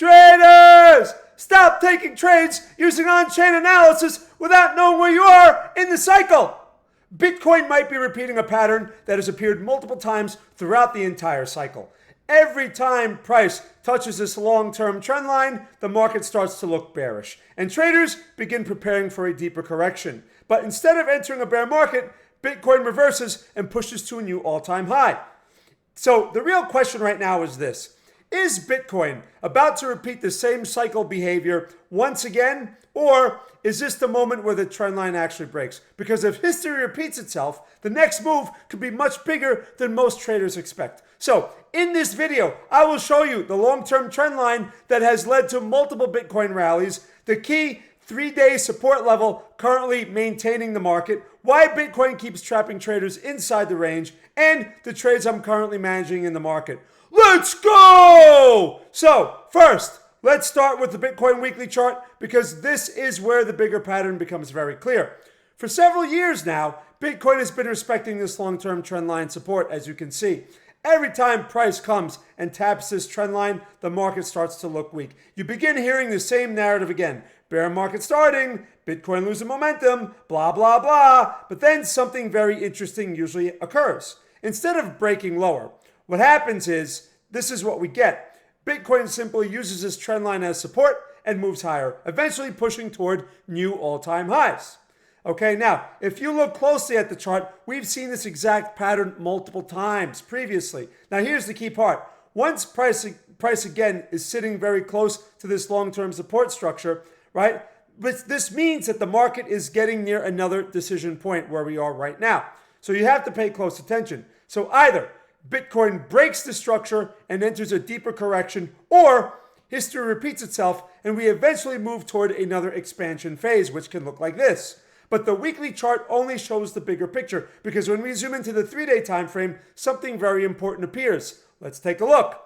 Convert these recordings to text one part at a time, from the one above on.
Traders, stop taking trades using on-chain analysis without knowing where you are in the cycle. Bitcoin might be repeating a pattern that has appeared multiple times throughout the entire cycle. Every time price touches this long-term trend line, the market starts to look bearish, and traders begin preparing for a deeper correction. But instead of entering a bear market, Bitcoin reverses and pushes to a new all-time high. So the real question right now is this: is Bitcoin about to repeat the same cycle behavior once again, or is this the moment where the trend line actually breaks? Because if history repeats itself, the next move could be much bigger than most traders expect. So in this video, I will show you the long-term trend line that has led to multiple Bitcoin rallies, the key 3-day support level currently maintaining the market, why Bitcoin keeps trapping traders inside the range, and the trades I'm currently managing in the market. Let's go! So first, let's start with the Bitcoin weekly chart, because this is where the bigger pattern becomes very clear. For several years now, Bitcoin has been respecting this long-term trend line support, as you can see. Every time price comes and taps this trend line, the market starts to look weak. You begin hearing the same narrative again. Bear market starting, Bitcoin losing momentum, blah, blah, blah. But then something very interesting usually occurs. Instead of breaking lower, what happens is, this is what we get. Bitcoin simply uses this trend line as support and moves higher, eventually pushing toward new all-time highs. Okay, now, if you look closely at the chart, we've seen this exact pattern multiple times previously. Now, here's the key part. Once price again is sitting very close to this long-term support structure, right? But this means that the market is getting near another decision point where we are right now. So you have to pay close attention. So either Bitcoin breaks the structure and enters a deeper correction, or history repeats itself and we eventually move toward another expansion phase, which can look like this. But the weekly chart only shows the bigger picture, because when we zoom into the 3-day time frame, something very important appears. Let's take a look.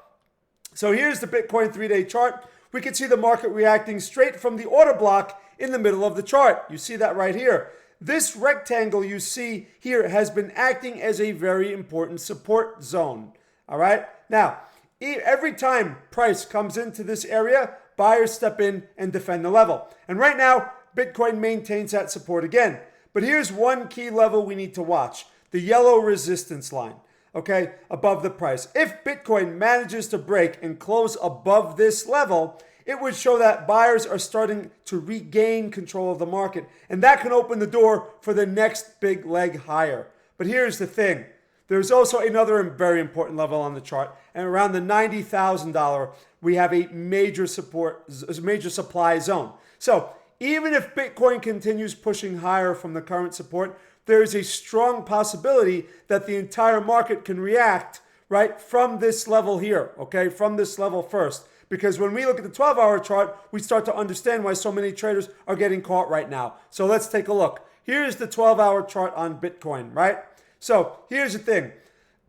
So here's the Bitcoin 3-day chart. We can see the market reacting straight from the order block in the middle of the chart. You see that right here. This rectangle you see here has been acting as a very important support zone. All right. Now, every time price comes into this area, buyers step in and defend the level. And right now, Bitcoin maintains that support again. But here's one key level we need to watch: the yellow resistance line, okay, above the price. If Bitcoin manages to break and close above this level, it would show that buyers are starting to regain control of the market. And that can open the door for the next big leg higher. But here's the thing. There's also another very important level on the chart. And around the $90,000, we have a major supply zone. So even if Bitcoin continues pushing higher from the current support, there is a strong possibility that the entire market can react right from this level here, okay, from this level first. Because when we look at the 12-hour chart, we start to understand why so many traders are getting caught right now. So let's take a look. Here's the 12-hour chart on Bitcoin, right? So here's the thing.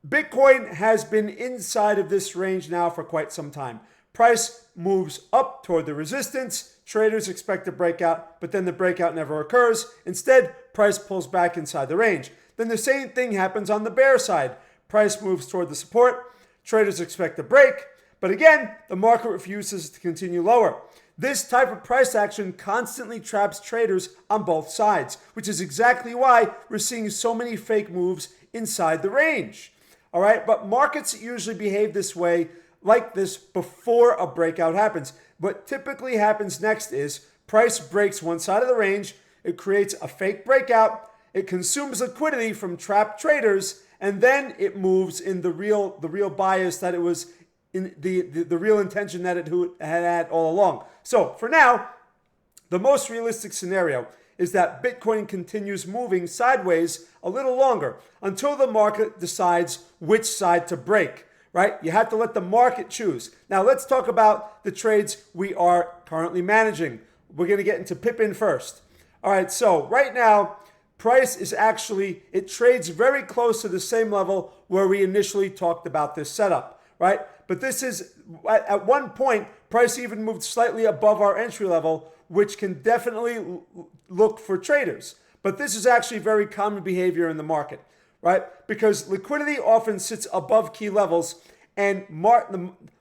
Bitcoin has been inside of this range now for quite some time. Price moves up toward the resistance. Traders expect a breakout, but then the breakout never occurs. Instead, price pulls back inside the range. Then the same thing happens on the bear side. Price moves toward the support. Traders expect a break, but again, the market refuses to continue lower. This type of price action constantly traps traders on both sides, which is exactly why we're seeing so many fake moves inside the range. All right, but markets usually behave this way, like this, before a breakout happens. What typically happens next is price breaks one side of the range, it creates a fake breakout, it consumes liquidity from trapped traders, and then it moves in the real bias that it was in, the real intention that it had all along. So for now, the most realistic scenario is that Bitcoin continues moving sideways a little longer until the market decides which side to break, right? You have to let the market choose. Now let's talk about the trades we are currently managing. We're going to get into Pippin first. All right, so right now, price is actually, it trades very close to the same level where we initially talked about this setup, right? But this is, at one point, price even moved slightly above our entry level, which can definitely look for traders. But this is actually very common behavior in the market, right? Because liquidity often sits above key levels, and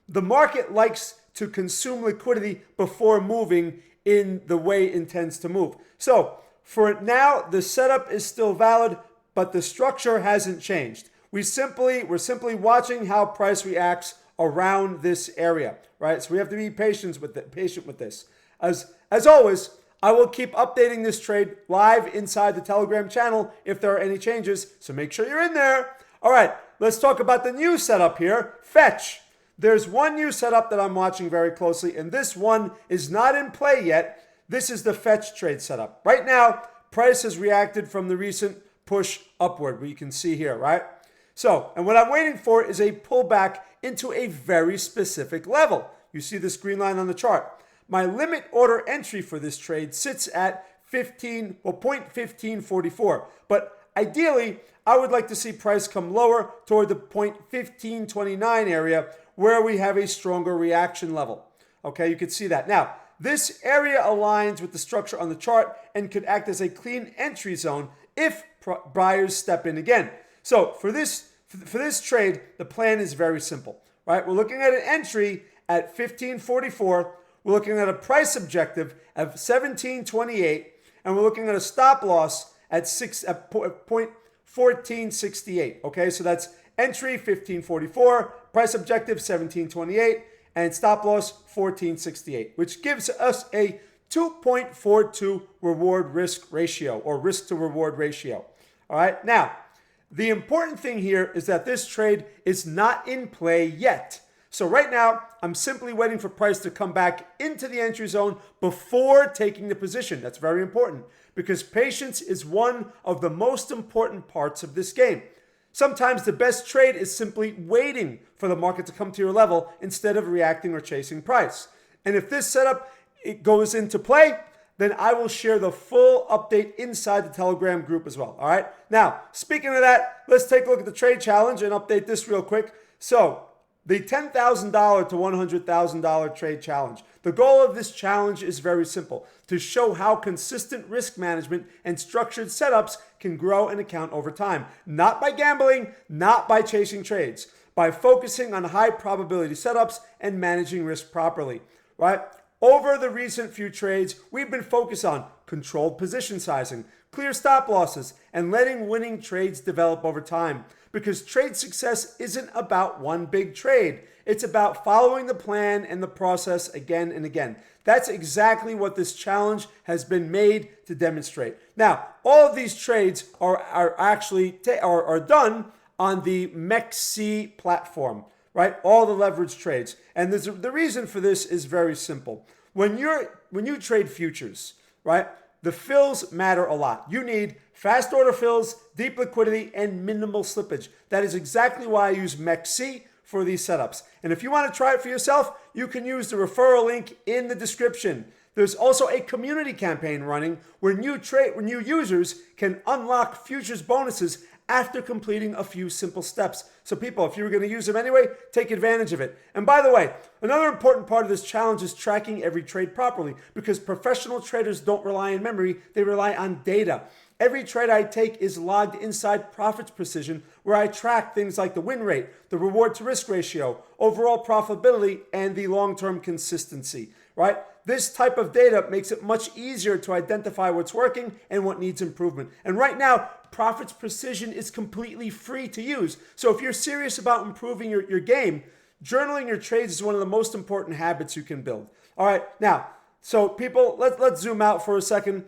the market likes to consume liquidity before moving in the way it intends to move. So for now, the setup is still valid, but the structure hasn't changed. We're simply watching how price reacts around this area, right? So we have to be patient with this. As always, I will keep updating this trade live inside the Telegram channel if there are any changes, so make sure you're in there. All right, let's talk about the new setup here, Fetch. There's one new setup that I'm watching very closely, and this one is not in play yet. This is the Fetch trade setup. Right now, price has reacted from the recent push upward, where you can see here, right? So, and what I'm waiting for is a pullback into a very specific level. You see this green line on the chart. My limit order entry for this trade sits at 0.1544. But ideally, I would like to see price come lower toward the 0.1529 area where we have a stronger reaction level. Okay, you can see that. Now, this area aligns with the structure on the chart and could act as a clean entry zone if buyers step in again. So for this trade, the plan is very simple, right? We're looking at an entry at 1544. We're looking at a price objective of 1728, and we're looking at a stop loss at 0.1468. Okay, so that's entry 1544, price objective 1728, and stop loss 1468, which gives us a 2.42 reward risk ratio, or risk to reward ratio. All right, now the important thing here is that this trade is not in play yet. So right now, I'm simply waiting for price to come back into the entry zone before taking the position. That's very important because patience is one of the most important parts of this game. Sometimes the best trade is simply waiting for the market to come to your level instead of reacting or chasing price. And if this setup goes into play, then I will share the full update inside the Telegram group as well. All right. Now, speaking of that, let's take a look at the trade challenge and update this real quick. So the $10,000 to $100,000 trade challenge. The goal of this challenge is very simple: to show how consistent risk management and structured setups can grow an account over time. Not by gambling, not by chasing trades, by focusing on high probability setups and managing risk properly, right? Over the recent few trades, we've been focused on controlled position sizing, clear stop losses, and letting winning trades develop over time. Because trade success isn't about one big trade. It's about following the plan and the process again and again. That's exactly what this challenge has been made to demonstrate. Now, all of these trades are actually done on the MEXC platform, right? All the leverage trades. And the reason for this is very simple. When you trade futures, right, the fills matter a lot. You need fast order fills, deep liquidity, and minimal slippage. That is exactly why I use MEXC for these setups. And if you want to try it for yourself, you can use the referral link in the description. There's also a community campaign running where new users can unlock futures bonuses after completing a few simple steps. So people, if you were going to use them anyway, take advantage of it. And by the way, another important part of this challenge is tracking every trade properly, because professional traders don't rely on memory, they rely on data. Every trade I take is logged inside Profits Precision, where I track things like the win rate, the reward to risk ratio, overall profitability, and the long-term consistency, right? This type of data makes it much easier to identify what's working and what needs improvement. And right now, Profits Precision is completely free to use. So if you're serious about improving your game, journaling your trades is one of the most important habits you can build. All right, now, so people, let's zoom out for a second.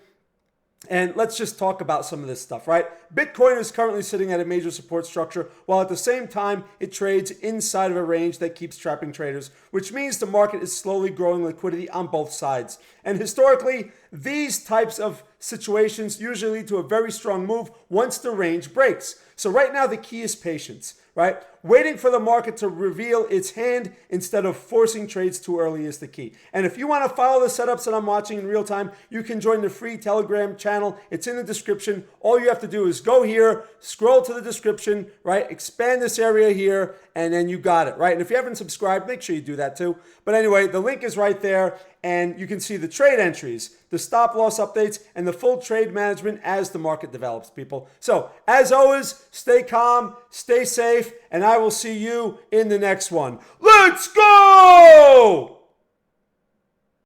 And let's just talk about some of this stuff, right? Bitcoin is currently sitting at a major support structure, while at the same time, it trades inside of a range that keeps trapping traders, which means the market is slowly growing liquidity on both sides. And historically, these types of situations usually lead to a very strong move once the range breaks. So right now, the key is patience, right? Waiting for the market to reveal its hand instead of forcing trades too early is the key. And if you want to follow the setups that I'm watching in real time, you can join the free Telegram channel. It's in the description. All you have to do is go here, scroll to the description, right? Expand this area here, and then you got it, right? And if you haven't subscribed, make sure you do that too. But anyway, the link is right there, and you can see the trade entries, the stop loss updates, and the full trade management as the market develops, people. So as always, stay calm, stay safe, and I will see you in the next one. Let's go!